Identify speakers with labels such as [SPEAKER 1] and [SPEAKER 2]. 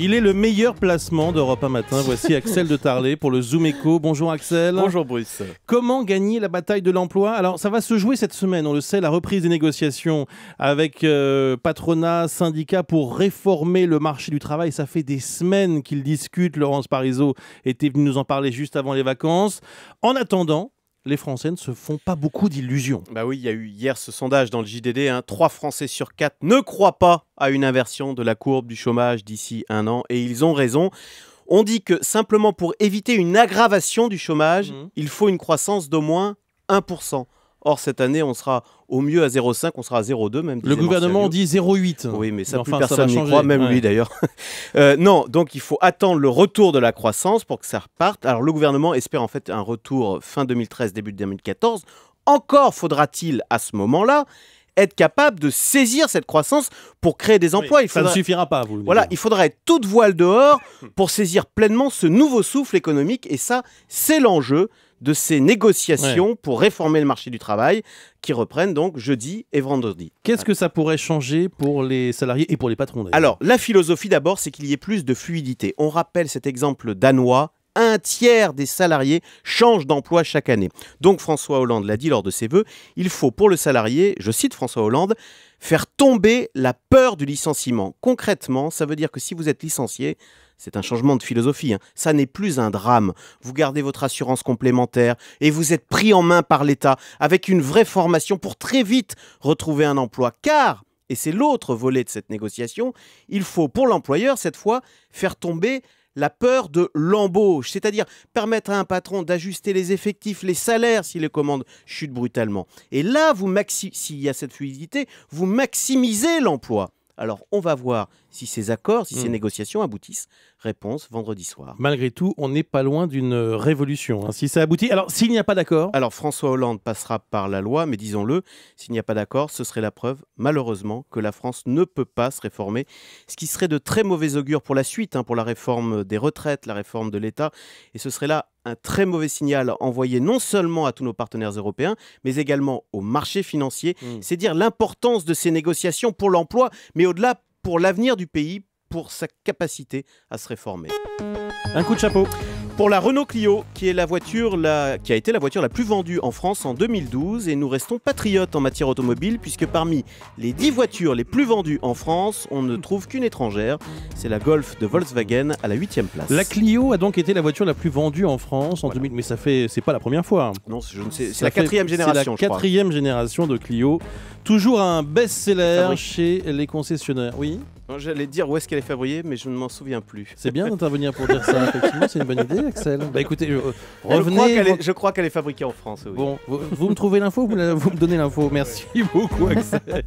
[SPEAKER 1] Il est le meilleur placement d'Europe 1 Matin. Voici Axel de Tarlet pour le Zoom Echo. Bonjour Axel.
[SPEAKER 2] Bonjour Bruce.
[SPEAKER 1] Comment gagner la bataille de l'emploi? Alors ça va se jouer cette semaine, on le sait, la reprise des négociations avec patronat, syndicats pour réformer le marché du travail. Ça fait des semaines qu'ils discutent. Laurence Parisot était venue nous en parler juste avant les vacances. En attendant, les Français ne se font pas beaucoup d'illusions.
[SPEAKER 2] Bah oui, il y a eu hier ce sondage dans le JDD. 3 Français sur 4 ne croient pas à une inversion de la courbe du chômage d'ici un an. Et ils ont raison. On dit que simplement pour éviter une aggravation du chômage, il faut une croissance d'au moins 1%. Or, cette année, on sera au mieux à 0,5, on sera à 0,2 même.
[SPEAKER 1] Le gouvernement dit 0,8.
[SPEAKER 2] Oui, mais ça,
[SPEAKER 1] enfin,
[SPEAKER 2] plus personne n'y
[SPEAKER 1] changer.
[SPEAKER 2] croit, même lui d'ailleurs. Non, donc il faut attendre le retour de la croissance pour que ça reparte. Alors, le gouvernement espère en fait un retour fin 2013, début 2014. Encore faudra-t-il, à ce moment-là, être capable de saisir cette croissance pour créer des emplois.
[SPEAKER 1] Oui, ça ne suffira pas, vous le dites.
[SPEAKER 2] Voilà, il faudra être toute voile dehors pour saisir pleinement ce nouveau souffle économique. Et ça, c'est l'enjeu de ces négociations pour réformer le marché du travail qui reprennent donc jeudi et vendredi.
[SPEAKER 1] Qu'est-ce que ça pourrait changer pour les salariés et pour les patrons d'ailleurs?
[SPEAKER 2] Alors, la philosophie d'abord, c'est qu'il y ait plus de fluidité. On rappelle cet exemple danois. 1/3 des salariés changent d'emploi chaque année. Donc François Hollande l'a dit lors de ses vœux, il faut pour le salarié, je cite François Hollande, faire tomber la peur du licenciement. Concrètement, ça veut dire que si vous êtes licencié, c'est un changement de philosophie, ça n'est plus un drame. Vous gardez votre assurance complémentaire et vous êtes pris en main par l'État avec une vraie formation pour très vite retrouver un emploi. Car, et c'est l'autre volet de cette négociation, il faut pour l'employeur cette fois faire tomber la peur de l'embauche, c'est-à-dire permettre à un patron d'ajuster les effectifs, les salaires si les commandes chutent brutalement. Et là, s'il y a cette fluidité, vous maximisez l'emploi. Alors, on va voir si ces accords, si ces négociations aboutissent. Réponse vendredi soir.
[SPEAKER 1] Malgré tout, on n'est pas loin d'une révolution, si ça aboutit. Alors, s'il n'y a pas d'accord...
[SPEAKER 2] Alors, François Hollande passera par la loi, mais disons-le, s'il n'y a pas d'accord, ce serait la preuve, malheureusement, que la France ne peut pas se réformer. Ce qui serait de très mauvais augure pour la suite, pour la réforme des retraites, la réforme de l'État. Et ce serait là un très mauvais signal envoyé non seulement à tous nos partenaires européens, mais également aux marchés financiers. C'est dire l'importance de ces négociations pour l'emploi, mais au-delà, pour l'avenir du pays, pour sa capacité à se réformer.
[SPEAKER 1] Un coup de chapeau.
[SPEAKER 2] Pour la Renault Clio, qui a été la voiture la plus vendue en France en 2012, et nous restons patriotes en matière automobile, puisque parmi les 10 voitures les plus vendues en France, on ne trouve qu'une étrangère, c'est la Golf de Volkswagen à la 8e place.
[SPEAKER 1] La Clio a donc été la voiture la plus vendue en France en 2000, mais c'est pas la première fois.
[SPEAKER 2] Non, je ne sais, c'est la 4e génération,
[SPEAKER 1] c'est la 4e génération de Clio, toujours un best-seller chez les concessionnaires. Oui.
[SPEAKER 2] J'allais dire où est-ce qu'elle est fabriquée, mais je ne m'en souviens plus.
[SPEAKER 1] C'est bien d'intervenir pour dire ça, effectivement, c'est une bonne idée, Axel. Bah écoutez, revenez.
[SPEAKER 2] Je crois qu'elle est fabriquée en France. Oui.
[SPEAKER 1] Bon, vous me trouvez l'info, vous me donnez l'info. Merci beaucoup, Axel.